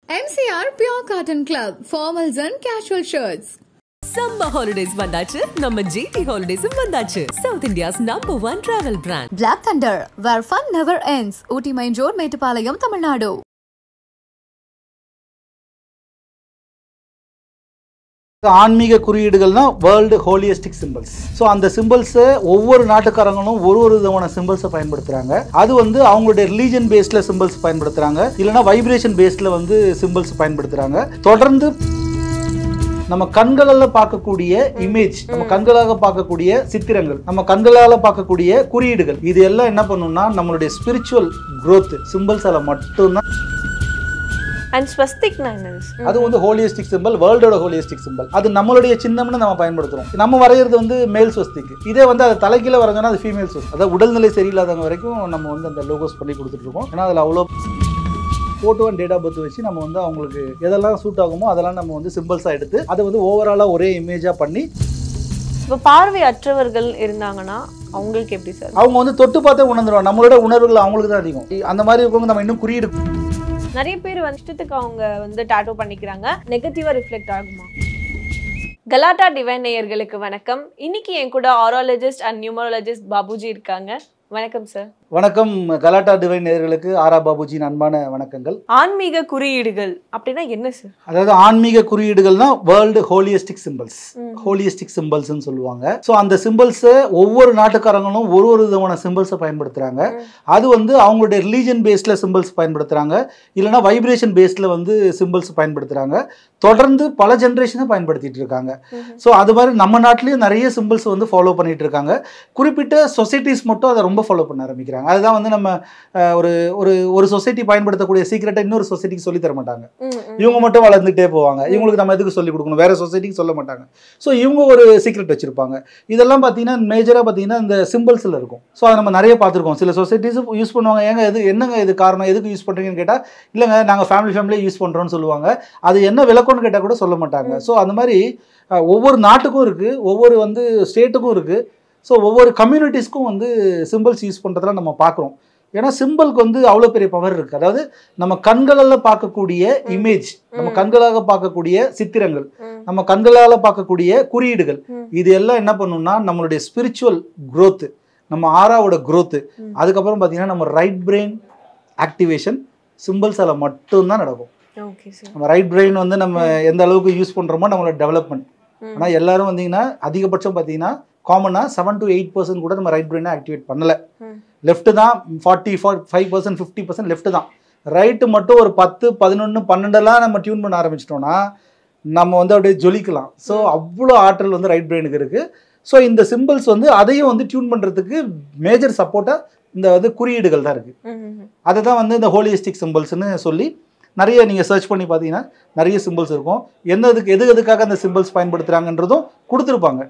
MCR Pure Cotton Club, formals and casual shirts. Summer holidays vandachu, நம்ம GT Holidays vandachu. South India's #1 travel brand. Black Thunder, where fun never ends. Ooty Main Road, Mettupalayam, Tamil Nadu. ஆன்மீக குறியீடுகள்னா world ஹோலியஸ்டிக் symbols. So அந்த சிம்பிள்ஸை ஒவ்வொரு நாட்டுக்காரங்களும் ஒரு விதமான சிம்பிள்ஸை பயன்படுத்துகிறாங்க. அது அவங்களுடைய religion பேஸ்டில் symbols பயன்படுத்துகிறாங்க, இல்லைனா வைப்ரேஷன் பேஸ்டில் சிம்பிள்ஸ் பயன்படுத்துகிறாங்க. தொடர்ந்து நம்ம கண்களால் பார்க்கக்கூடிய இமேஜ், நம்ம கண்களாக பார்க்கக்கூடிய சித்திரங்கள், நம்ம கண்களால் பார்க்கக்கூடிய குறியீடுகள், இது எல்லாம் என்ன பண்ணுன்னா நம்மளுடைய ஸ்பிரிச்சுவல் growth சிம்பிள்ஸால் மட்டும்தான். அண்ட் ஸ்வஸ்திக்னா அது ஹோலியஸ்டிக் சிம்பிள், வேர்ல்டோட ஹோலியஸ்டிக் சிம்பிள். அது நம்மளுடைய சின்னம்னு நம்ம பயன்படுத்துறோம். நம்ம வரைகிறது மேல் ஸ்வஸ்திக். இதே அது தலைக்கீழ வரைஞ்சோன்னா அது ஃபீமேல் ஸ்வஸ்திக். அதாவது உடல்நிலை சரியில்லாதவங்க வரைக்கும் நம்ம அந்த லோகோஸ் பண்ணி கொடுத்துட்டு இருக்கோம். ஏன்னா அதில் அவ்வளோ photo and date of birth வச்சு நம்ம அவங்களுக்கு எதெல்லாம் சூட் ஆகுமோ அதெல்லாம் நம்ம சிம்பிள்ஸாக எடுத்து அதை ஓவராலாக ஒரே இமேஜாக பண்ணி. இப்போ பார்வை அற்றவர்கள் இருந்தாங்கன்னா அவங்களுக்கு எப்படி சார்? அவங்க தொட்டு பார்த்தே உணர்ந்துருவாங்க. நம்மளோட உணர்வுகள் அவங்களுக்கு தான் அதிகம். அந்த மாதிரி இருக்கவங்க நம்ம இன்னும் குறியீடு. நிறைய பேர் இஷ்டத்துக்கு அவங்க டாட்டோ பண்ணிக்கிறாங்க, நெகட்டிவா ரிஃப்ளெக்ட் ஆகுமா? கலாட்டா டிவைன் நேயர்களுக்கு வணக்கம். இன்னைக்கு என் கூட ஆரோலஜிஸ்ட் அண்ட் நியூமரோலஜிஸ்ட் பாபுஜி இருக்காங்க. வணக்கம் சார். வணக்கம். கலாட்டா டிவைன் நேயர்களுக்கு ஆரா பாபுஜியின் அன்பான வணக்கங்கள். ஆன்மீக குறியீடுகள் அப்படின்னா என்ன சார்? அதாவது ஆன்மீக குறியீடுகள்னா வேர்ல்டு ஹோலியஸ்டிக் சிம்பிள்ஸ், ஹோலியஸ்டிக் சிம்பிள்ஸ்னு சொல்லுவாங்க. ஸோ அந்த சிம்பிள்ஸை ஒவ்வொரு நாட்டுக்காரங்களும் ஒரு விதமான சிம்பிள்ஸை பயன்படுத்துகிறாங்க. அது அவங்களுடைய ரிலீஜன் பேஸ்டில் சிம்பிள்ஸ் பயன்படுத்துகிறாங்க, இல்லைனா வைப்ரேஷன் பேஸ்டில் சிம்பிள்ஸ் பயன்படுத்துகிறாங்க. தொடர்ந்து பல ஜென்ரேஷனை பயன்படுத்திட்டு இருக்காங்க. ஸோ அது மாதிரி நம்ம நாட்டிலையும் நிறைய சிம்பிள்ஸ் ஃபாலோ பண்ணிட்டு இருக்காங்க. குறிப்பிட்ட சொசைட்டிஸ் மட்டும் அதை ரொம்ப ஃபாலோ பண்ண ஆரம்பிக்கிறாங்க. அதுதான் நம்ம ஒரு ஒரு ஒரு சொசைட்டி பயன்படுத்தக்கூடிய சீக்கிரட்டை இன்னொரு சொசைட்டிக்கு சொல்லி தர மாட்டாங்க. இவங்க மட்டும் வளர்ந்துட்டே போவாங்க. இவங்களுக்கு நம்ம எதுக்கு சொல்லி கொடுக்கணும், வேற சொசைட்டிக்கு சொல்ல மாட்டாங்க. ஸோ இவங்க ஒரு சீக்ரெட் வச்சிருப்பாங்க. இதெல்லாம் பார்த்தீங்கன்னா மேஜராக பார்த்தீங்கன்னா இந்த சிம்பிள்ஸில் இருக்கும். ஸோ அதை நம்ம நிறைய பார்த்துருக்கோம். சில சொசைட்டிஸ் யூஸ் பண்ணுவாங்க. என்னங்க இது காரணம், எதுக்கு யூஸ் பண்ணுறீங்கன்னு கேட்டால், இல்லைங்க நாங்கள் ஃபேமிலியே யூஸ் பண்ணுறோன்னு சொல்லுவாங்க. அது என்ன விளக்கம்னு கேட்டால் கூட சொல்ல மாட்டாங்க. ஸோ அந்த மாதிரி ஒவ்வொரு நாட்டுக்கும் இருக்குது, ஒவ்வொரு ஸ்டேட்டுக்கும் இருக்குது. ஸோ ஒவ்வொரு கம்யூனிட்டிஸ்க்கும் சிம்பிள்ஸ் யூஸ் பண்ணுறதெல்லாம் நம்ம பார்க்குறோம். ஏன்னா சிம்பிளுக்கு அவ்வளோ பெரிய பவர் இருக்குது. அதாவது நம்ம கண்களால் பார்க்கக்கூடிய இமேஜ், நம்ம கண்களாக பார்க்கக்கூடிய சித்திரங்கள், நம்ம கண்களால் பார்க்கக்கூடிய குறியீடுகள், இது எல்லாம் என்ன பண்ணுன்னா நம்மளுடைய ஸ்பிரிச்சுவல் growth, நம்ம ஆராவோட growth, அதுக்கப்புறம் பார்த்தீங்கன்னா நம்ம ரைட் பிரெயின் ஆக்டிவேஷன் சிம்பிள்ஸால் மட்டும்தான் நடக்கும். நம்ம ரைட் பிரெயின் நம்ம எந்த அளவுக்கு யூஸ் பண்ணுறோமோ நம்மளோட டெவலப்மெண்ட். ஆனால் எல்லாரும் அதிகபட்சம் பார்த்தீங்கன்னா காமனாக 7 to 8% கூட நம்ம ரைட் பிரெயினை ஆக்டிவேட் பண்ணலை. லெஃப்ட் தான் 45%, 50% லெஃப்ட் தான். ரைட்டு மட்டும் ஒரு 10, 11, 12 நம்ம டியூன் பண்ண ஆரம்பிச்சிட்டோம்னா நம்ம அப்படியே ஜொலிக்கலாம். ஸோ அவ்வளோ ஆற்றல் ரைட் பிரெயினுக்கு இருக்குது. ஸோ இந்த சிம்பிள்ஸ் அதையும் டியூன் பண்ணுறதுக்கு மேஜர் சப்போர்ட்டாக இந்த குறியீடுகள் தான் இருக்குது. அதை தான் இந்த ஹோலியஸ்டிக் சிம்பிள்ஸ்னு சொல்லி நிறைய நீங்கள் சர்ச் பண்ணி பார்த்தீங்கன்னா நிறைய சிம்பிள்ஸ் இருக்கும். எதுக்காக அந்த சிம்பிள்ஸ் பயன்படுத்துகிறாங்கன்றதும் கொடுத்துருப்பாங்க.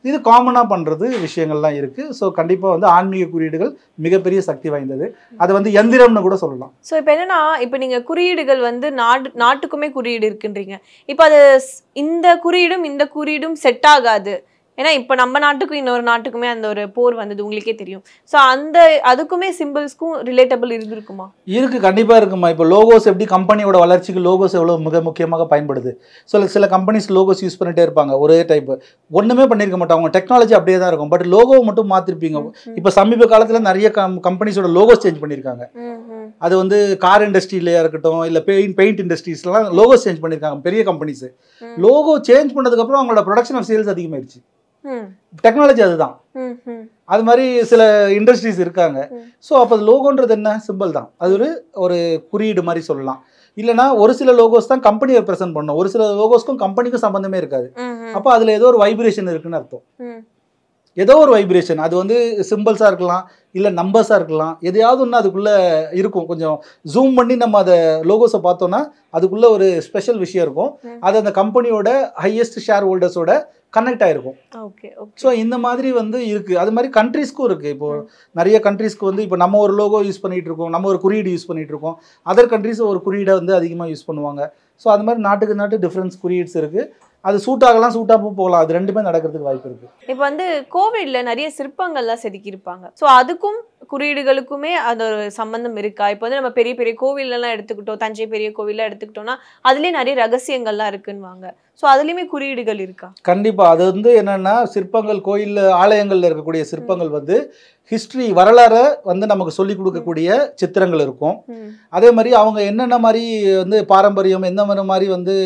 இது காமனாக பண்ணுறது விஷயங்கள்லாம் இருக்குது. ஸோ கண்டிப்பாக ஆன்மீக குறியீடுகள் மிகப்பெரிய சக்தி வாய்ந்தது. அது எந்திரம்னு கூட சொல்லலாம். ஸோ இப்போ என்னன்னா, இப்போ நீங்கள் குறியீடுகள் நாட்டுக்குமே குறியீடு இருக்குன்றீங்க. இப்போ அது இந்த குறியீடும் செட் ஆகாது. ஏன்னா இப்போ நம்ம நாட்டுக்கும் இன்னொரு நாட்டுக்குமே அந்த ஒரு போர் வந்தது, உங்களுக்கே தெரியும். ஸோ அதுக்குமே சிம்பிள்ஸ்க்கும் ரிலேட்டபிள் இருந்திருக்குமா? இருக்குது, கண்டிப்பாக இருக்குமா. இப்போ லோகோஸ் எப்படி கம்பெனியோட வளர்ச்சிக்கு லோகோஸ் எவ்வளோ மிக முக்கியமாக பயன்படுது. சில கம்பெனிஸ் லோகோஸ் யூஸ் பண்ணிட்டே இருப்பாங்க, ஒரே டைப்பு ஒன்றுமே பண்ணியிருக்க மாட்டாங்க. அவங்க டெக்னாலஜி அப்படியே தான் இருக்கும், பட் லோகோவை மட்டும் மாற்றிருப்பீங்க. இப்போ சமீப காலத்தில் நிறைய கம்பெனிஸோட லோகோஸ் சேஞ்ச் பண்ணியிருக்காங்க. அது கார் இண்டஸ்ட்ரியிலையா இருக்கட்டும், இல்லை பெயிண்ட் இண்டஸ்ட்ரீஸ்லாம் லோகோஸ் சேஞ்ச் பண்ணியிருக்காங்க பெரிய கம்பெனிஸ். லோகோ சேஞ்ச் பண்ணதுக்கப்புறம் அவங்களோட ப்ரொடக்ஷன் ஆஃப் சேல்ஸ் அதிகமாகிடுச்சு. டெக்னாலஜி அதுதான். அது மாதிரி சில இண்டஸ்ட்ரீஸ் இருக்காங்க. ஸோ அப்போ லோகோன்றது என்ன, சிம்பிள் தான். அது ஒரு குறியீடு மாதிரி சொல்லலாம். இல்லைனா ஒரு சில லோகோஸ் தான் கம்பெனியை ரெப்ரசென்ட் பண்ணும், ஒரு சில லோகோஸ்க்கும் கம்பெனிக்கும் சம்பந்தமே இருக்காது. அப்போ அதில் ஏதோ ஒரு வைப்ரேஷன் இருக்குன்னு அர்த்தம். ஏதோ ஒரு வைப்ரேஷன், அது சிம்பிள்ஸாக இருக்கலாம், இல்லை நம்பர்ஸாக இருக்கலாம், எதையாவது ஒன்று அதுக்குள்ளே இருக்கும். கொஞ்சம் ஜூம் பண்ணி நம்ம அதை லோகோஸை பார்த்தோன்னா அதுக்குள்ளே ஒரு ஸ்பெஷல் விஷயம் இருக்கும். அது அந்த கம்பெனியோட ஹையஸ்ட் ஷேர் ஹோல்டர்ஸோட கனெக்ட் ஆயிருக்கும். ஸோ இந்த மாதிரி இருக்குது. அது மாதிரி கண்ட்ரீஸ்க்கும் இருக்குது. இப்போது நிறைய கண்ட்ரீஸ்க்கு இப்போ நம்ம ஒரு லோகோ யூஸ் பண்ணிகிட்டு இருக்கோம், நம்ம ஒரு குறியீடு யூஸ் பண்ணிகிட்டு இருக்கோம். அதர் கண்ட்ரீஸ் ஒரு குறியீடை அதிகமாக யூஸ் பண்ணுவாங்க. ஸோ அது மாதிரி நாட்டுக்கு டிஃப்ரென்ஸ் குறியீட்ஸ் இருக்குது. அது சூட் ஆகலாம், சூட்டாகவும் போகலாம். அது ரெண்டுமே நடக்கிறதுக்கு வாய்ப்பு இருக்குது. இப்போ கோவிட்ல நிறைய சிற்பங்கள்லாம் செதுக்கி இருப்பாங்க. ஸோ அதுக்கும் குறியீடுகளுக்குமே அது ஒரு சம்பந்தம் இருக்கா? இப்போ வந்து நம்ம பெரிய பெரிய கோவில்லாம் எடுத்துக்கிட்டோம், தஞ்சை பெரிய கோவில்லாம் எடுத்துக்கிட்டோம்னா அதுலயே நிறைய ரகசியங்கள்லாம் இருக்குன்னுவாங்க. ஸோ அதுலயுமே குறியீடுகள் இருக்கா? கண்டிப்பா. அது வந்து என்னன்னா சிற்பங்கள் கோயில் ஆலயங்கள்ல இருக்கக்கூடிய சிற்பங்கள் வந்து ஹிஸ்டரி வரலாறை வந்து நமக்கு சொல்லி கொடுக்கக்கூடிய சித்திரங்கள் இருக்கும். அதே மாதிரி அவங்க என்னென்ன மாதிரி வந்து பாரம்பரியம் எந்த மாதிரி வந்து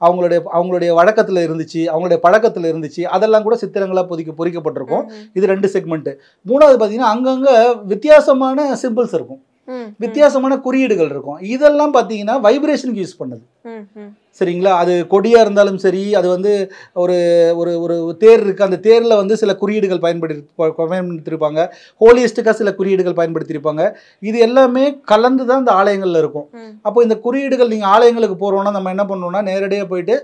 அவங்களுடைய வழக்கத்தில் இருந்துச்சு, அவங்களுடைய பழக்கத்தில் இருந்துச்சு, அதெல்லாம் கூட சித்திரங்களாக பொறிக்கப்பட்டிருக்கும். இது 2 செக்மெண்ட். 3வது பார்த்தீங்கன்னா அங்கங்கே வித்தியாசமான சிம்பிள்ஸ் இருக்கும், வித்தியாசமான குறியீடுகள் இருக்கும். இதெல்லாம் பார்த்தீங்கன்னா வைப்ரேஷனுக்கு யூஸ் பண்ணுது. சரிங்களா? அது கொடியா இருந்தாலும் சரி, அது வந்து ஒரு ஒரு ஒரு தேர் இருக்கு, அந்த தேர்ல வந்து சில குறியீடுகள் பயன்படுத்தியிருப்பாங்க, ஹோலிஸ்டிக்காக சில குறியீடுகள் பயன்படுத்தியிருப்பாங்க. இது எல்லாமே கலந்து தான் இந்த ஆலயங்கள்ல இருக்கும். அப்போ இந்த குறியீடுகள் நீங்கள் ஆலயங்களுக்கு போகிறோம்னா நம்ம என்ன பண்ணோம்னா நேரடியாக போயிட்டு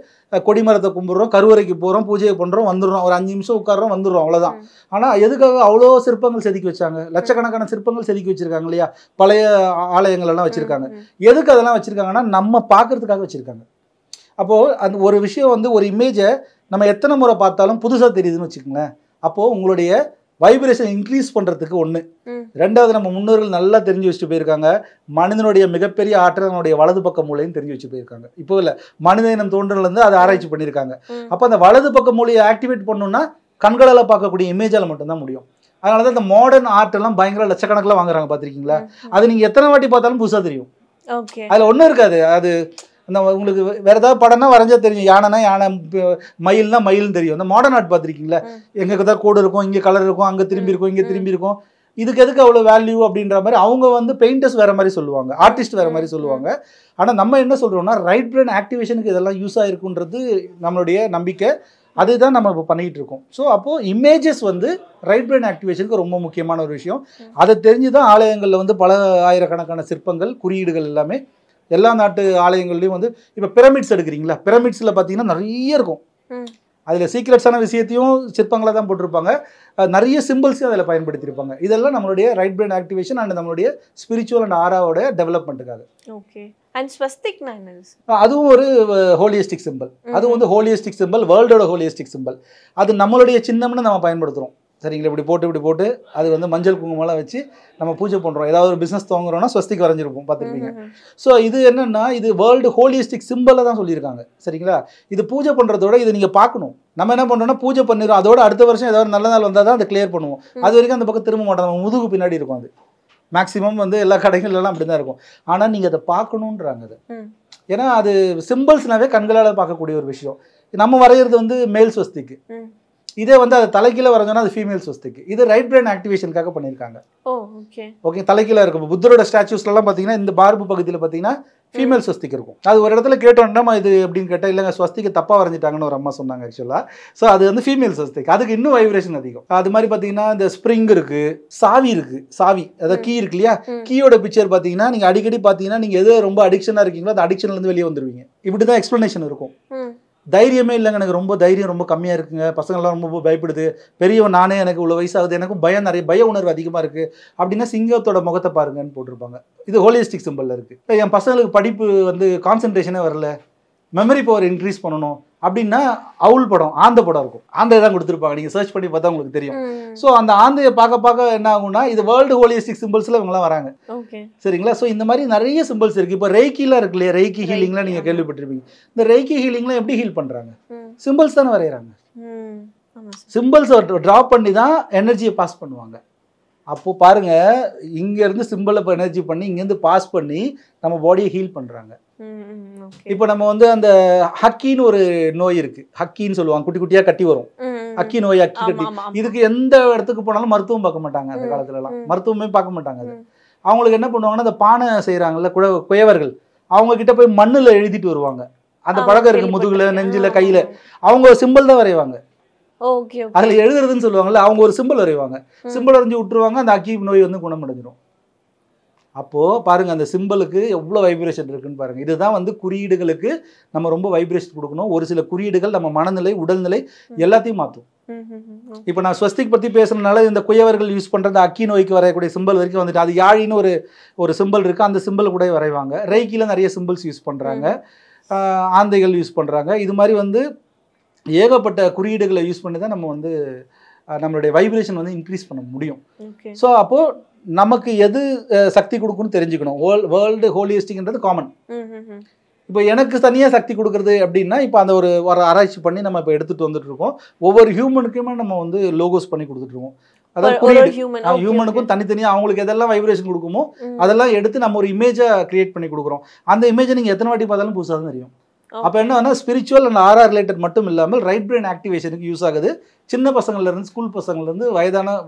கொடிமரத்தை கும்பிட்றோம், கருவறைக்கு போகிறோம், பூஜையை பண்ணுறோம், வந்துடுறோம், ஒரு 5 நிமிஷம் உட்காரோம், வந்துடுறோம், அவ்வளோதான். ஆனால் எதுக்காக அவ்வளோ சிற்பங்கள் செதுக்கி வச்சாங்க? லட்சக்கணக்கான சிற்பங்கள் செதுக்கி வச்சிருக்காங்க இல்லையா? பழைய ஆலயங்கள் எல்லாம் வச்சிருக்காங்க. எதுக்கு அதெல்லாம் வச்சிருக்காங்கன்னா நம்ம பார்க்கறதுக்காக வச்சிருக்காங்க. அப்போது அந்த ஒரு விஷயம் வந்து ஒரு இமேஜை நம்ம எத்தனை முறை பார்த்தாலும் புதுசாக தெரியுதுன்னு வச்சுக்கோங்களேன். அப்போது உங்களுடைய வைப்ரேஷன் இன்க்ரீஸ் பண்ணுறதுக்கு ஒன்று. 2வது நம்ம முன்னோர்கள் நல்லா தெரிஞ்சு வச்சுட்டு போயிருக்காங்க, மனிதனுடைய மிகப்பெரிய ஆற்றலனுடைய வலது பக்க மூலையும் தெரிஞ்சு வச்சு போயிருக்காங்க. இப்போ இல்லை, மனித இனம் தோன்றலேருந்து அதை ஆராய்ச்சி பண்ணியிருக்காங்க. அப்போ அந்த வலது பக்க மூலையை ஆக்டிவேட் பண்ணணும்னா கண்களால் பார்க்கக்கூடிய இமேஜால் மட்டும்தான் முடியும். அதனால தான் இந்த மாடர்ன் ஆர்ட் எல்லாம் பயங்கர லட்சக்கணக்கில் வாங்குறாங்க, பார்த்துருக்கீங்களா? அது நீங்கள் எத்தனை வாட்டி பார்த்தாலும் புதுசாக தெரியும். அதில் ஒன்றும் இருக்காது. அது அந்த உங்களுக்கு வேற ஏதாவது படம்னா வரைஞ்சா தெரியும், யானைனா யானை, மயில்னா மயில்னு தெரியும். அந்த மாடர்ன் ஆர்ட் பார்த்துருக்கீங்களா? எங்கே தான் கோடு இருக்கும், இங்கே கலர் இருக்கும், அங்கே திரும்பி இருக்கும், இங்கே திரும்பி இருக்கும். இதுக்கு எதுக்கு அவ்வளோ வேல்யூ அப்படின்ற மாதிரி அவங்க வந்து பெயிண்டர்ஸ் வேற மாதிரி சொல்லுவாங்க, ஆர்டிஸ்ட் வேற மாதிரி சொல்லுவாங்க. ஆனால் நம்ம என்ன சொல்கிறோம்னா ரைட் பிரெயின் ஆக்டிவேஷனுக்கு இதெல்லாம் யூஸ் ஆகிருக்குன்றது நம்மளுடைய நம்பிக்கை. அதுதான் நம்ம இப்போ பண்ணிகிட்டு இருக்கோம். ஸோ அப்போது இமேஜஸ் வந்து ரைட் பிரெயின் ஆக்டிவேஷனுக்கு ரொம்ப முக்கியமான ஒரு விஷயம். அதை தெரிஞ்சு தான் ஆலயங்களில் வந்து பல ஆயிரக்கணக்கான சிற்பங்கள் குறியீடுகள் எல்லாமே எல்லா நாட்டு ஆலயங்கள்லையும் வந்து இப்போ பிரமிட்ஸ் எடுக்கிறீங்களா? பிரமிட்ஸில் பார்த்தீங்கன்னா நிறைய இருக்கும். அதில் சீக்ரெட்ஸான விஷயத்தையும் சிற்பங்களை தான் போட்டிருப்பாங்க, நிறைய சிம்பிள்ஸையும் அதில் பயன்படுத்தியிருப்பாங்க. இதெல்லாம் நம்மளுடைய ரைட் பிரெயின் ஆக்டிவேஷன் அண்ட் நம்மளுடைய ஸ்பிரிச்சுவல் அண்ட் ஆராவோட டெவலப்மெண்ட்டுக்காக. ஓகே. அண்ட் ஸ்வஸ்திக்னா என்னது? அதுவும் ஒரு ஹோலியஸ்டிக் சிம்பிள். அதுவும் வந்து ஹோலியஸ்டிக் சிம்பிள், வேர்ல்டோட ஹோலியஸ்டிக் சிம்பிள். அது நம்மளுடைய சின்னம்னு நம்ம பயன்படுத்துகிறோம். சரிங்களா? இப்படி போட்டு அது வந்து மஞ்சள் குங்குமம்லாம் வச்சு நம்ம பூஜை பண்ணுறோம். ஏதாவது ஒரு பிஸ்னஸ் துவங்குறோம்னா ஸ்வஸ்திக் வரைஞ்சிருப்போம், பார்த்துருப்பீங்க. ஸோ இது என்னென்னா இது வேர்ல்டு ஹோலியஸ்டிக் சிம்பிளை தான் சொல்லியிருக்காங்க. சரிங்களா? இது பூஜை பண்ணுறதோட இது நீங்கள் பார்க்கணும். நம்ம என்ன பண்ணுறோம்னா பூஜை பண்ணிடுறோம், அதோட அடுத்த வருஷம் ஏதாவது நல்ல நாள் வந்தால் தான் அதை கிளியர் பண்ணுவோம். அது வரைக்கும் அந்த பக்கம் திரும்ப மாட்டோம், நம்ம முதுகு பின்னாடி இருக்கும். அது மேக்ஸிமம் வந்து எல்லா கடைகள்லாம் அப்படி தான் இருக்கும். ஆனால் நீங்கள் அதை பார்க்கணுன்றாங்க அது. ஏன்னா அது சிம்பிள்ஸ்னாவே கண்களால் பார்க்கக்கூடிய ஒரு விஷயம். நம்ம வரைகிறது வந்து மேல் ஸ்வஸ்திக்கு, இதே வந்து அது தலைக்கீழ வரைஞ்சோன்னா அது ஃபீமேல் ஸ்வஸ்திக்கு. இது ரைட் பிரெயின் ஆக்டிவேஷனுக்காக பண்ணியிருக்காங்க. ஓகே. தலைக்கீழ இருக்கும். புத்தரோட ஸ்டாச்சூஸ்லாம் பார்த்தீங்கன்னா இந்த மார்பு பகுதியில் பார்த்தீங்கன்னா ஃபீமேல் ஸ்வஸ்திக் இருக்கும். அது ஒரு இடத்துல கேட்டோம்னா இது அப்படின்னு கேட்டால் இல்லைங்க ஸ்வஸ்திக்கு தப்பாக வரைஞ்சிட்டாங்கன்னு ஒரு அம்மா சொன்னாங்க ஆக்சுவலாக. ஸோ அது வந்து ஃபீமேல் ஸ்வஸ்திக், அதுக்கு இன்னும் வைப்ரேஷன் அதிகம். அது மாதிரி பார்த்தீங்கன்னா இந்த ஸ்ப்ரிங் இருக்குது, சாவி இருக்குது, சாவி அதாவது கீ இருக்கு இல்லையா? கீயோட பிக்சர் பார்த்தீங்கன்னா நீங்கள் அடிக்கடி பார்த்தீங்கன்னா நீங்கள் எது ரொம்ப அடிக்ஷனாக இருக்கீங்களோ அந்த அடிக்ஷன்லேருந்து வெளியே வந்துடுவீங்க. இப்படி தான் எக்ஸ்ப்ளனேஷன் இருக்கும். தைரியமே இல்லைங்க, எனக்கு ரொம்ப தைரியம் ரொம்ப கம்மியாக இருக்குங்க, பசங்கள்லாம் ரொம்ப பயப்படுது, பெரியவன் நானே, எனக்கு இவ்வளோ வயசாகுது, எனக்கும் நிறைய பய உணர்வு அதிகமாக இருக்குது அப்படின்னா சிங்கத்தோட முகத்தை பாருங்கன்னு போட்டிருப்பாங்க. இது ஹோலிஸ்டிக் சிம்பிளில் இருக்குது. என் பசங்களுக்கு படிப்பு வந்து கான்சன்ட்ரேஷனே வரல, மெமரி பவர் இன்க்ரீஸ் பண்ணணும் அப்படின்னா அவுல் படம், ஆந்த படம் இருக்கும், ஆந்தை தான் கொடுத்துருப்பாங்க. நீங்கள் சர்ச் பண்ணி பார்த்தா உங்களுக்கு தெரியும். ஸோ அந்த ஆந்தையை பார்க்க என்ன ஆகும்னா இது வேர்ல்டு ஹோலிஸ்டிக் சிம்பிள்ஸில் இவங்களாம் வராங்க. சரிங்களா? ஸோ இந்த மாதிரி நிறைய சிம்பிள்ஸ் இருக்குது. இப்போ ரெய்க்கிலாம் இருக்கு இல்லையா? ரெய்க்கி ஹீலிங்லாம் நீங்கள் கேள்விப்பட்டிருப்பீங்க. இந்த ரெய்க்கி ஹீலிங்லாம் எப்படி ஹீல் பண்ணுறாங்க? சிம்பிள்ஸ் தானே வரைகிறாங்க. சிம்பிள்ஸை ட்ராப் பண்ணி தான் எனர்ஜியை பாஸ் பண்ணுவாங்க. அப்போ பாருங்க, இங்கேருந்து சிம்பிளை எனர்ஜி பண்ணி இங்கேருந்து பாஸ் பண்ணி நம்ம பாடியை ஹீல் பண்ணுறாங்க. இப்போ நம்ம வந்து அந்த ஹக்கின்னு ஒரு நோய் இருக்கு, ஹக்கின்னு சொல்லுவாங்க, குட்டி குட்டியா கட்டி வரும், ஹக்கி நோய், ஹக்கி கட்டி. இதுக்கு எந்த இடத்துக்கு போனாலும் மருத்துவம் பார்க்க மாட்டாங்க. அந்த காலத்துல எல்லாம் மருத்துவமே பார்க்க மாட்டாங்க. அது அவங்களுக்கு என்ன பண்ணுவாங்கன்னா அந்த பானை செய்யறாங்கல்ல குயவர்கள், அவங்க கிட்ட போய் மண்ணுல எழுதிட்டு வருவாங்க. அந்த பழக்கம் இருக்கு, முதுகுல, நெஞ்சில, கையில. அவங்க சிம்பிள் தான் வரைவாங்க. அதுல எழுதுறதுன்னு சொல்லுவாங்கல்ல, அவங்க ஒரு சிம்பிள் வரைவாங்க, சிம்பிள் வரைஞ்சி விட்டுருவாங்க, அந்த ஹக்கி நோய் வந்து குணமடைஞ்சிடும். அப்போ பாருங்க அந்த சிம்பிளுக்கு எவ்வளவு வைப்ரேஷன் இருக்குன்னு பாருங்க. இதுதான் வந்து குறியீடுகளுக்கு நம்ம ரொம்ப வைப்ரேஷன் கொடுக்கணும். ஒரு சில குறியீடுகள் நம்ம மனநிலை, உடல்நிலை எல்லாத்தையும் மாற்றும். இப்போ நான் ஸ்வஸ்திக் பத்தி பேசுறதுனால இந்த குயவர்கள் யூஸ் பண்ற அந்த அக்கி நோய்க்கு வரையக்கூடிய சிம்பிள் வரைக்கும் வந்துட்டு, அது யாழின்னு ஒரு சிம்பிள் இருக்கு, அந்த சிம்பிள் கூட வரைவாங்க. ரெய்க்கில நிறைய சிம்பிள்ஸ் யூஸ் பண்றாங்க, ஆந்தைகள் யூஸ் பண்றாங்க. இது மாதிரி வந்து ஏகப்பட்ட குறியீடுகளை யூஸ் பண்ணி தான் நம்ம வந்து நம்மளுடைய வைப்ரேஷன் வந்து இன்க்ரீஸ் பண்ண முடியும். ஸோ அப்போது நமக்கு எது சக்தி கொடுக்குன்னு தெரிஞ்சுக்கணும். வேர்ல்டு ஹோலிஸ்டிக்ன்றது காமன். இப்போ எனக்கு தனியாக சக்தி கொடுக்குறது அப்படின்னா இப்போ அந்த ஒரு ஆராய்ச்சி பண்ணி நம்ம இப்போ எடுத்துகிட்டு வந்துட்டு இருக்கோம். ஒவ்வொரு ஹியூமனுக்குமே நம்ம வந்து லோகோஸ் பண்ணி கொடுத்துட்ருக்கோம். அதாவது ஹியூமனுக்கும் தனித்தனியாக அவங்களுக்கு எதெல்லாம் வைப்ரேஷன் கொடுக்குமோ அதெல்லாம் எடுத்து நம்ம ஒரு இமேஜை கிரியேட் பண்ணி கொடுக்குறோம். அந்த இமேஜை நீங்கள் எத்தனை வாட்டி பார்த்தாலும் புதுசாக தான் தெரியும். அப்போ என்னன்னா ஸ்பிரிச்சுவல் அண்ட் ஆர்ஆர் ரிலேட்டட் மட்டும் இல்லாமல் ரைட் பிரெயின் ஆக்டிவேஷனுக்கு யூஸ் ஆகுது. சின்ன பசங்கள்லேருந்து ஸ்கூல் பசங்கள்லேருந்து வயதான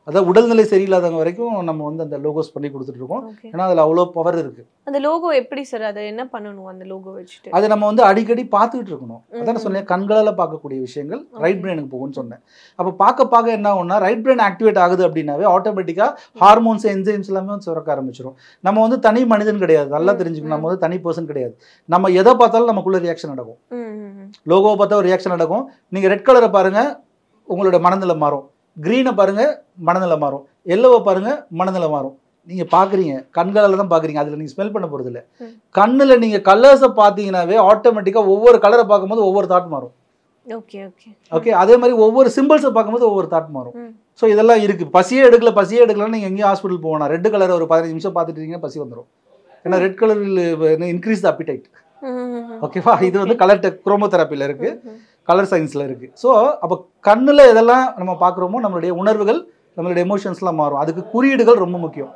அதாவது உடல்நிலை சரியில்லாதவங்க வரைக்கும் நம்ம வந்து அந்த லோகோஸ் பண்ணி கொடுத்துட்டு இருக்கோம். ஏன்னா அதில் அவ்வளோ பவர் இருக்கு. அந்த லோகோ எப்படி சார், அதை என்ன பண்ணணும் அந்த லோகோ வச்சுட்டு? அதை நம்ம வந்து அடிக்கடி பார்த்துக்கிட்டு இருக்கணும். அதான் சொன்னேன், கண்களால் பார்க்கக்கூடிய விஷயங்கள் ரைட் பிரெயினுக்கு போகும்னு சொன்னேன். அப்போ பார்க்க என்ன ஆகும்னா ரைட் பிரெயின் ஆக்டிவேட் ஆகுது அப்படின்னாவே ஆட்டோமேட்டிக்காக ஹார்மோன்ஸ் என்சைம்ஸ் எல்லாமே வந்து சுரக்க ஆரம்பிச்சிடும். நம்ம வந்து தனி மனிதன் கிடையாது, நல்லா தெரிஞ்சுக்கணும். நம்ம வந்து தனி பர்சன் கிடையாது. நம்ம எதை பார்த்தாலும் நமக்குள்ள ரியாக்ஷன் நடக்கும். லோகோவை பார்த்தா ஒரு ரியாக்ஷன் நடக்கும். நீங்கள் ரெட் கலரை பாருங்க, உங்களோட மனநிலை மாறும். கிரீனை பாருங்க, மனநிலை மாறும். எல்லோவை பாருங்க, மனநிலை மாறும். நீங்கள் பார்க்குறீங்க, கண்களால் தான் பார்க்குறீங்க, அதில் நீங்கள் ஸ்மெல் பண்ண போகிறது இல்லை. கண்ணில் நீங்கள் கலர்ஸை பார்த்தீங்கன்னாவே ஆட்டோமேட்டிக்காக ஒவ்வொரு கலரை பார்க்கும்போது ஒவ்வொரு தாட் மாறும். ஓகே, அதே மாதிரி ஒவ்வொரு சிம்பிள்ஸை பார்க்கும்போது ஒவ்வொரு தாட் மாறும். ஸோ இதெல்லாம் இருக்குது. பசியே எடுக்கலன்னு நீங்கள் எங்கேயும் ஹாஸ்பிட்டல் போகணும். ரெட் கலரை ஒரு 15 நிமிஷம் பார்த்துட்டு இருக்கீங்கன்னா பசி வந்துடும். ஏன்னா ரெட் கலரில் இன்க்ரீஸ் த அப்பிடைட். ஓகேவா? இது வந்து கலர் குரோமோதெரப்பியில் இருக்குது, கலர் சயின்ஸில் இருக்குது. ஸோ அப்போ கண்ணில் எதெல்லாம் நம்ம பார்க்குறோமோ நம்மளுடைய உணர்வுகள், நம்மளுடைய எமோஷன்ஸ்லாம் மாறும். அதுக்கு குறியீடுகள் ரொம்ப முக்கியம்.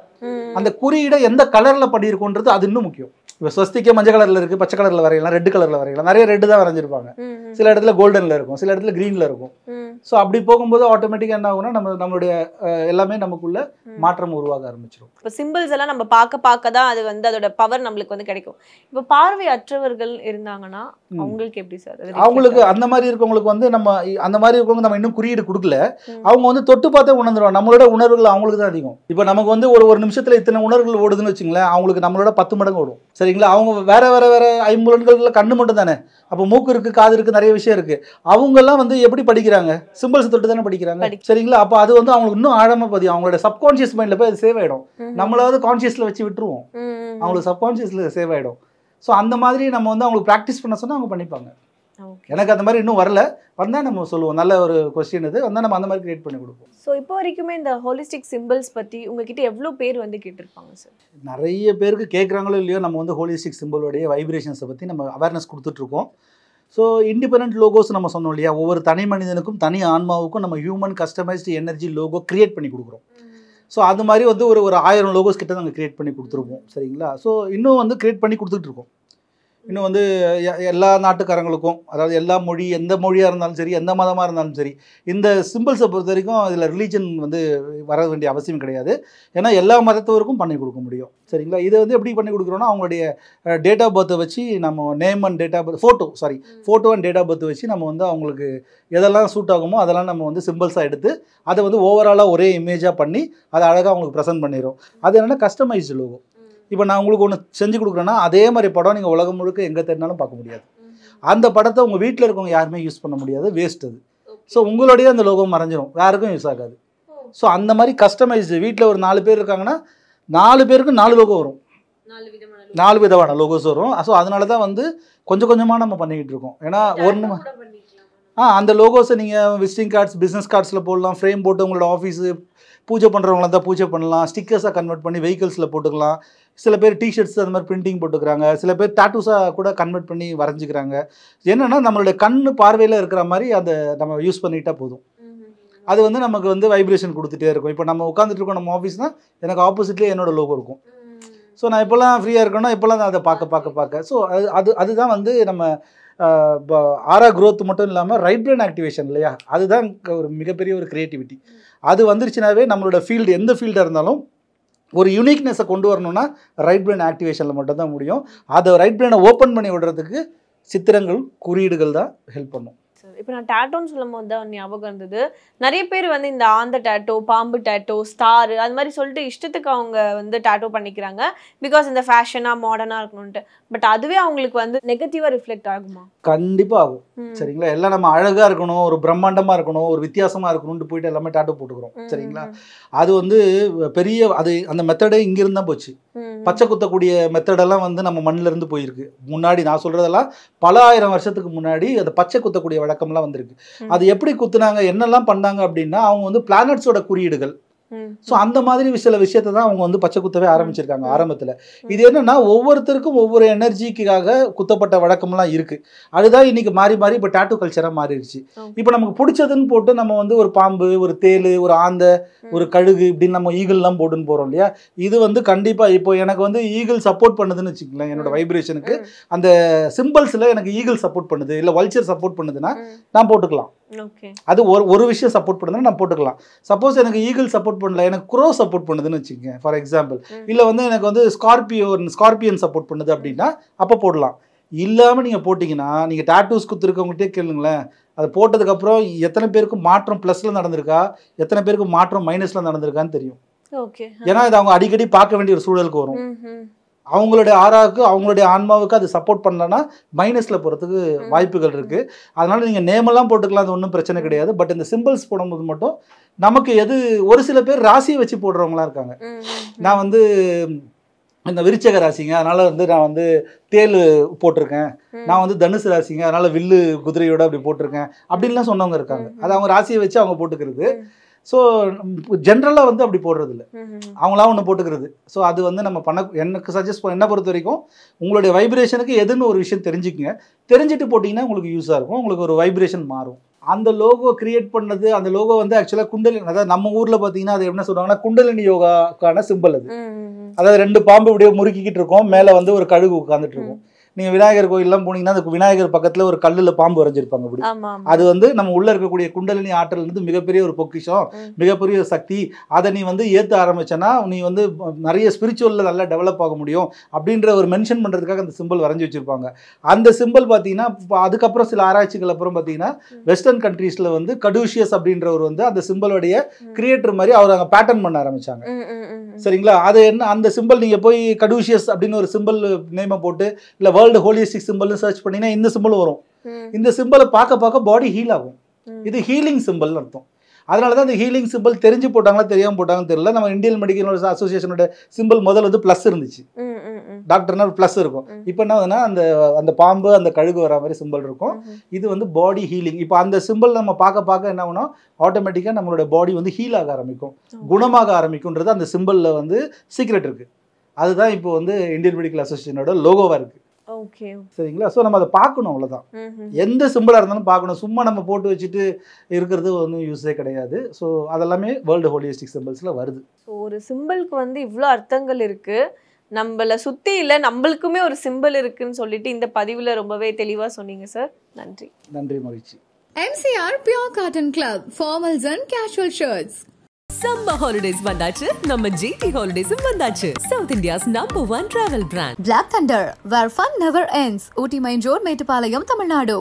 அந்த குறியீடை எந்த கலரில் பண்ணியிருக்கோன்றது அது இன்னும் முக்கியம். இப்போ ஸ்வஸ்திக்கே மஞ்சள் கலரில் இருக்குது, பச்சை கலரில் வரையலாம், ரெட் கலரில் வரையலாம். நிறைய ரெட்டு தான் வரைஞ்சிருப்பாங்க. சில இடத்துல கோல்டனில் இருக்கும், சில இடத்துல க்ரீனில் இருக்கும். ஸோ அப்படி போகும்போது ஆட்டோமேட்டிக்காக என்ன ஆகும்னா நம்மளுடைய எல்லாமே நமக்குள்ள மாற்றம் உருவாக ஆரம்பிச்சிடும். இப்போ சிம்பிள்ஸ் எல்லாம் நம்ம பார்க்க தான் அது வந்து அதோட பவர் நம்மளுக்கு வந்து கிடைக்கும். இப்போ பார்வை அற்றவர்கள் இருந்தாங்கன்னா அவங்களுக்கு எப்படி சார்? அவங்களுக்கு அந்த மாதிரி இருக்கவங்களுக்கு வந்து நம்ம அந்த மாதிரி இருக்கவங்க நம்ம இன்னும் குறியீடு கொடுக்கல. அவங்க வந்து தொட்டு பார்த்தே உணர்ந்துருவாங்க. நம்மளோட உணர்வுகள் அவங்களுக்கு தான் அதிகம். இப்போ நமக்கு வந்து ஒரு நிமிஷத்துல இத்தனை உணர்வுகள் ஓடுதுன்னு வச்சுங்களேன், அவங்களுக்கு நம்மளோட 10 மடங்கு ஓடும். சரிங்களா? அவங்க வேற ஐம்புலன்கள் கண்ணு மட்டும் தானே. அப்போ மூக்கு இருக்கு, காது இருக்கு, நிறைய விஷயம் இருக்கு. அவங்க எல்லாம் வந்து எப்படி படிக்கிறாங்க? சிம்பிள்ஸ் தொட்டு தானே படிக்கிறாங்க. சரிங்களா? அப்போ அது வந்து அவங்களுக்கு இன்னும் ஆழமா பதியும். அவங்களோட சப்கான்சியஸ் மைண்ட்ல போய் அது சேவ் ஆயிடும். நம்மளாவது கான்சியஸ்ல வச்சு விட்டுருவோம், அவங்களுக்கு சப்கான்சியஸ்ல சேவ் ஆயிடும். ஸோ அந்த மாதிரி நம்ம வந்து அவங்களுக்கு ப்ராக்டிஸ் பண்ண சொன்னா அவங்க பண்ணிப்பாங்க. எனக்கு அந்த மாதிரி இன்னும் வரல, வந்தால் நம்ம சொல்லுவோம். நல்ல ஒரு கொஸ்டின் இது, வந்தால் நம்ம அந்த மாதிரி கிரியேட் பண்ணி கொடுப்போம். ஸோ இப்போ வரைக்குமே இந்த ஹோலிஸ்டிக் சிம்பிள்ஸ் பற்றி உங்ககிட்ட எவ்வளோ பேர் வந்து கேட்டிருப்பாங்க சார்? நிறைய பேருக்கு கேட்குறாங்களோ இல்லையோ, நம்ம வந்து ஹோலிஸ்டிக் சிம்பிளோடைய வைப்ரேஷன்ஸை பற்றி நம்ம அவேர்னஸ் கொடுத்துட்ருக்கோம். ஸோ இண்டிபெண்ட் லோகோஸ் நம்ம சொன்னோம் இல்லையா, ஒவ்வொரு தனி மனிதனுக்கும் தனி ஆன்மாவுக்கும் நம்ம human customised energy logo create பண்ணி கொடுக்குறோம். ஸோ அது மாதிரி வந்து ஒரு 1000 லோகோஸ் கிட்ட நாங்கள் கிரியேட் பண்ணி கொடுத்துருக்கோம். சரிங்களா? ஸோ இன்னும் வந்து கிரியேட் பண்ணி கொடுத்துட்ருக்கோம். இன்னும் வந்து எல்லா நாட்டுக்காரங்களுக்கும், அதாவது எல்லா மொழி, எந்த மொழியாக இருந்தாலும் சரி, எந்த மதமாக இருந்தாலும் சரி, இந்த சிம்பிள்ஸை பொறுத்த வரைக்கும் இதில் ரிலீஜன் வந்து வர வேண்டிய அவசியம் கிடையாது. ஏன்னா எல்லா மதத்தவருக்கும் பண்ணி கொடுக்க முடியும். சரிங்களா? இதை வந்து எப்படி பண்ணி கொடுக்குறோன்னா, அவங்களுடைய டேட் ஆஃப் பர்த்தை வச்சு நம்ம name and date of birth photo and date of birth வச்சு நம்ம வந்து அவங்களுக்கு எதெல்லாம் சூட் ஆகுமோ அதெல்லாம் நம்ம வந்து சிம்பிள்ஸாக எடுத்து அதை வந்து ஓவராலாக ஒரே இமேஜாக பண்ணி அதை அழகாக அவங்களுக்கு ப்ரெசென்ட் பண்ணிடும். அது என்னென்னா கஸ்டமைஸ்டு லோகோ. இப்போ நான் உங்களுக்கு ஒன்று செஞ்சு கொடுக்குறேன்னா அதே மாதிரி படம் நீங்கள் உலகம் முழுக்க எங்கே தேடினாலும் பார்க்க முடியாது. அந்த படத்தை உங்கள் வீட்டில் இருக்கவங்க யாருமே யூஸ் பண்ண முடியாது, வேஸ்ட் அது. ஸோ உங்களுடைய அந்த லோகோ மறைஞ்சிரும், யாருக்கும் யூஸ் ஆகாது. ஸோ அந்த மாதிரி கஸ்டமைஸ்டு, வீட்டில் ஒரு 4 பேர் இருக்காங்கன்னா 4 பேருக்கும் 4 லோகோ வரும், 4 விதமான லோகோஸ் வரும். ஸோ அதனால தான் வந்து கொஞ்சம் கொஞ்சமாக நம்ம பண்ணிக்கிட்டு இருக்கோம். ஏன்னா அந்த லோகோஸை நீங்கள் விசிட்டிங் கார்ட்ஸ், பிஸ்னஸ் கார்ட்ஸில் போடலாம், ஃப்ரேம் போட்டு உங்களோட ஆஃபீஸு பூஜை பண்ணுறவங்களா தான் பூஜை பண்ணலாம், ஸ்டிக்கர்ஸாக கன்வெர்ட் பண்ணி வெஹிக்கிள்ஸில் போட்டுக்கலாம். சில பேர் டிஷர்ட்ஸ் அந்த மாதிரி பிரிண்டிங் போட்டுக்கிறாங்க, சில பேர் டாட்டூஸாக கூட கன்வெர்ட் பண்ணி வரைஞ்சிக்கிறாங்க. என்னென்னா நம்மளுடைய கண் பார்வையில் இருக்கிற மாதிரி அதை நம்ம யூஸ் பண்ணிட்டா போதும். அது வந்து நமக்கு வந்து வைப்ரேஷன் கொடுத்துட்டே இருக்கும். இப்போ நம்ம உட்காந்துட்டு இருக்கோம் நம்ம ஆஃபீஸ்னால் எனக்கு ஆப்போசிட்லேயே என்னோட லோகோ இருக்கும். ஸோ நான் இப்போல்லாம் ஃப்ரீயாக இருக்கேன்னா இப்போல்லாம் அதை பார்க்க ஸோ அதுதான் வந்து நம்ம ஆரா க்ரோத் மட்டும் இல்லாமல் ரைட் பிரெயின் ஆக்டிவேஷன் இல்லையா, அதுதான் ஒரு மிகப்பெரிய ஒரு க்ரியேட்டிவிட்டி. அது வந்துருச்சுனாவே நம்மளோட ஃபீல்டு எந்த ஃபீல்டாக இருந்தாலும் ஒரு யூனிக்னஸை கொண்டு வரணும்னா ரைட் பிரெயின் ஆக்டிவேஷனில் மட்டும் தான் முடியும். அதை ரைட் பிரெயினை ஓப்பன் பண்ணி விடுறதுக்கு சித்திரங்கள், குறியீடுகள் தான் ஹெல்ப் பண்ணும். இப்போ நான் டேட்டோன்னு சொல்லும் போது தான் ஞாபகம் இருந்தது, நிறைய பேர் வந்து இந்த ஆந்த டேட்டோ, பாம்பு டேட்டோ, ஸ்டார் அது மாதிரி சொல்லிட்டு இஷ்டத்துக்கு அவங்க வந்து டேட்டோ பண்ணிக்கிறாங்க, பிகாஸ் இந்த ஃபேஷனாக மாடர்னாக இருக்கணும்ட்டு. பட் அதுவே அவங்களுக்கு வந்து நெகட்டிவாக ரிஃப்ளெக்ட் ஆகுமா? கண்டிப்பாக ஆகும். சரிங்களா? எல்லாம் நம்ம அழகாக இருக்கணும், ஒரு பிரம்மாண்டமாக இருக்கணும், ஒரு வித்தியாசமாக இருக்கணும்னு போயிட்டு எல்லாமே டேட்டோ போட்டுக்கிறோம். சரிங்களா? அது வந்து பெரிய அந்த மெத்தடே இங்கிருந்து தான் போச்சு. பச்சை குத்தக்கூடிய மெத்தடெல்லாம் வந்து நம்ம மண்ணிலிருந்து போயிருக்கு. முன்னாடி நான் சொல்கிறதெல்லாம் பல 1000 வருஷத்துக்கு முன்னாடி அந்த பச்சை குத்தக்கூடிய வழக்கம்லாம் வந்திருக்கு. அது எப்படி குத்துனாங்க, என்னெல்லாம் பண்ணாங்க அப்படின்னா, அவங்க வந்து பிளானட்ஸோட குறியீடுகள், ஸோ அந்த மாதிரி சில விஷயத்தை தான் அவங்க வந்து பச்சை குத்தவே ஆரம்பிச்சிருக்காங்க ஆரம்பத்தில். இது என்னன்னா ஒவ்வொருத்தருக்கும் ஒவ்வொரு எனர்ஜிக்காக குத்தப்பட்ட வழக்கம்லாம் இருக்கு. அதுதான் இன்னைக்கு மாறி மாறி இப்போ டாட்டூ கல்ச்சராக மாறிடுச்சு. இப்போ நமக்கு பிடிச்சதுன்னு போட்டு நம்ம வந்து ஒரு பாம்பு, ஒரு தேள், ஒரு ஆந்தை, ஒரு கழுகு இப்படின்னு நம்ம ஈகிள்லாம் போட்டுன்னு போகிறோம் இல்லையா. இது வந்து கண்டிப்பாக இப்போ எனக்கு வந்து ஈகிள் சப்போர்ட் பண்ணுதுன்னு வச்சுக்கலாம். என்னோட வைப்ரேஷனுக்கு அந்த சிம்பிள்ஸில் எனக்கு ஈகிள் சப்போர்ட் பண்ணுது, இல்லை வல்ச்சர் சப்போர்ட் பண்ணுதுன்னா நான் போட்டுக்கலாம். அது ஒரு விஷயம் சப்போர்ட் பண்ணுதுன்னா நான் போட்டுக்கலாம். சப்போஸ் எனக்கு ஈகிள் சப்போர்ட் பண்ணல, எனக்கு குரோ சப்போர்ட் பண்ணுதுன்னு வச்சுக்கோங்க ஃபார் எக்ஸாம்பிள், இல்லை வந்து எனக்கு வந்து ஸ்கார்பியன் சப்போர்ட் பண்ணுது அப்படின்னா அப்போ போடலாம். இல்லாமல் நீங்கள் போட்டிங்கன்னா நீங்கள் டாட்டூஸ் குத்துருக்கவங்கள்ட்டே கேளுங்களேன், அதை போட்டதுக்கப்புறம் எத்தனை பேருக்கு மாற்றம் ப்ளஸில் நடந்திருக்கா, எத்தனை பேருக்கு மாற்றம் மைனஸில் நடந்திருக்கான்னு தெரியும். ஏன்னா இது அவங்க அடிக்கடி பார்க்க வேண்டிய ஒரு சூழலுக்கு வரும். அவங்களுடைய ஆறாவுக்கு, அவங்களுடைய ஆன்மாவுக்கு அது சப்போர்ட் பண்ணலன்னா மைனஸில் போகிறதுக்கு வாய்ப்புகள் இருக்குது. அதனால் நீங்கள் நேமெல்லாம் போட்டுக்கலாம், அது ஒன்றும் பிரச்சனை கிடையாது. பட் இந்த சிம்பிள்ஸ் போடும்போது மட்டும் நமக்கு எது, ஒரு சில பேர் ராசியை வச்சு போடுறவங்களாம் இருக்காங்க. நான் வந்து இந்த விருச்சக ராசிங்க, அதனால் வந்து நான் வந்து தேள் போட்டிருக்கேன், நான் வந்து தனுசு ராசிங்க அதனால் வில்லு குதிரையோட அப்படி போட்டிருக்கேன் அப்படின்லாம் சொன்னவங்க இருக்காங்க. அது அவங்க ராசியை வச்சு அவங்க போட்டுக்கிறது. ஸோ ஜென்ரலாக வந்து அப்படி போடுறது இல்லை, அவங்களாம் ஒன்று போட்டுக்கிறது. ஸோ அது வந்து நம்ம எனக்கு சஜஸ்ட் என்ன பொறுத்த வரைக்கும் உங்களுடைய வைப்ரேஷனுக்கு எதுன்னு ஒரு விஷயம் தெரிஞ்சுக்குங்க. தெரிஞ்சுட்டு போட்டிங்கன்னா உங்களுக்கு யூஸாக இருக்கும், உங்களுக்கு ஒரு வைப்ரேஷன் மாறும். அந்த லோகோ கிரியேட் பண்ணது, அந்த லோகோ வந்து ஆக்சுவலாக குண்டலினி, அதாவது நம்ம ஊரில் பார்த்தீங்கன்னா அது என்ன சொல்கிறாங்கன்னா குண்டலினி யோகாக்கான சிம்பிள் அது. அதாவது 2 பாம்பு இப்படியே முறுக்கிக்கிட்டு இருக்கோம், மேலே வந்து ஒரு கழுகு உட்காந்துட்டு இருக்கும். நீங்கள் விநாயகர் கோயிலெலாம் போனீங்கன்னா அந்த விநாயகர் பக்கத்தில் ஒரு கல்லில் பாம்பு வரைஞ்சிருப்பாங்க. அப்படி அது வந்து நம்ம உள்ள இருக்கக்கூடிய குண்டலினி ஆற்றல் வந்து மிகப்பெரிய ஒரு பொக்கிஷம், மிகப்பெரிய ஒரு சக்தி. அதை நீ வந்து ஏற்ற ஆரம்பிச்சனா நீ வந்து நிறைய ஸ்பிரிச்சுவலில் நல்லா டெவலப் ஆக முடியும் அப்படின்ற ஒரு மென்ஷன் பண்ணுறதுக்காக அந்த சிம்பிள் வரைஞ்சி வச்சுருப்பாங்க. அந்த சிம்பிள் பார்த்தீங்கன்னா அதுக்கப்புறம் சில ஆராய்ச்சிகள் அப்புறம் பார்த்தீங்கன்னா வெஸ்டர்ன் கண்ட்ரீஸில் வந்து கடுஷியஸ் அப்படின்றவர் வந்து அந்த சிம்பிளுடைய கிரியேட்டர் மாதிரி அவர் அங்கே பேட்டர்ன் பண்ண ஆரம்பித்தாங்க. சரிங்களா. அது என்ன, அந்த சிம்பிள் நீங்கள் போய் கடுஷியஸ் அப்படின்னு ஒரு சிம்பிள் நேமை போட்டு இல்லை வேர்ல்டு ஹோலிஸ்டிக் சிம்பிள்னு சர்ச் பண்ணிங்கன்னா இந்த சிம்பிள் வரும். இந்த சிம்பிளை பார்க்க பார்க்க பாடி ஹீல் ஆகும். இது ஹீலிங் சிம்பிள்னு அர்த்தம். அதனால தான் இந்த ஹீலிங் சிம்பிள் தெரிஞ்சு போட்டாங்களா தெரியாமல் போட்டாங்கன்னு தெரியல. நம்ம இந்தியன் மெடிக்கல் அசோசியேஷனோட சிம்பிள் முதல்ல வந்து ப்ளஸ் இருந்துச்சு, டாக்டர்னா ஒரு ப்ளஸ் இருக்கும். இப்போ என்ன ஆகுதுன்னா அந்த பாம்பு அந்த கழுகு வர மாதிரி சிம்பிள் இருக்கும். இது வந்து பாடி ஹீலிங். இப்போ அந்த சிம்பிள் நம்ம பார்க்க என்ன ஆகும்னா ஆட்டோமேட்டிக்காக நம்மளோட பாடி வந்து ஹீல் ஆக ஆரம்பிக்கும், குணமாக ஆரம்பிக்கும்ன்றது அந்த சிம்பிளில் வந்து சீக்ரெட் இருக்குது. அதுதான் இப்போ வந்து இந்தியன் மெடிக்கல் அசோசியேஷனோட லோகோவாக இருக்குது. சரிங்களா. ஸோ நம்ம அதை பார்க்கணும், அவ்வளோதான். எந்த சிம்பிளாக இருந்தாலும் பார்க்கணும், சும்மா நம்ம போட்டு வச்சுட்டு இருக்கிறது ஒன்றும் யூஸே கிடையாது. ஸோ அதெல்லாமே வேர்ல்டு ஹோலிஸ்டிக் சிம்பிள்ஸில் வருது. ஸோ ஒரு சிம்பிளுக்கு வந்து இவ்வளோ அர்த்தங்கள் இருக்குது, நம்மளை சுற்றி இல்லை நம்மளுக்குமே ஒரு சிம்பிள் இருக்குன்னு சொல்லிட்டு இந்த பதிவில் ரொம்பவே தெளிவாக சொன்னீங்க சார். நன்றி. நன்றி, மகிழ்ச்சி. MCR Pure Cotton Club, formals and casual shirts. Summer holidays வந்தாச்சு, நம்ம GT Holidays வந்தாச்சு. South India's #1 travel brand. Black Thunder, where fun never ends. Ooty Main Road, Mettupalayam, Tamil Nadu.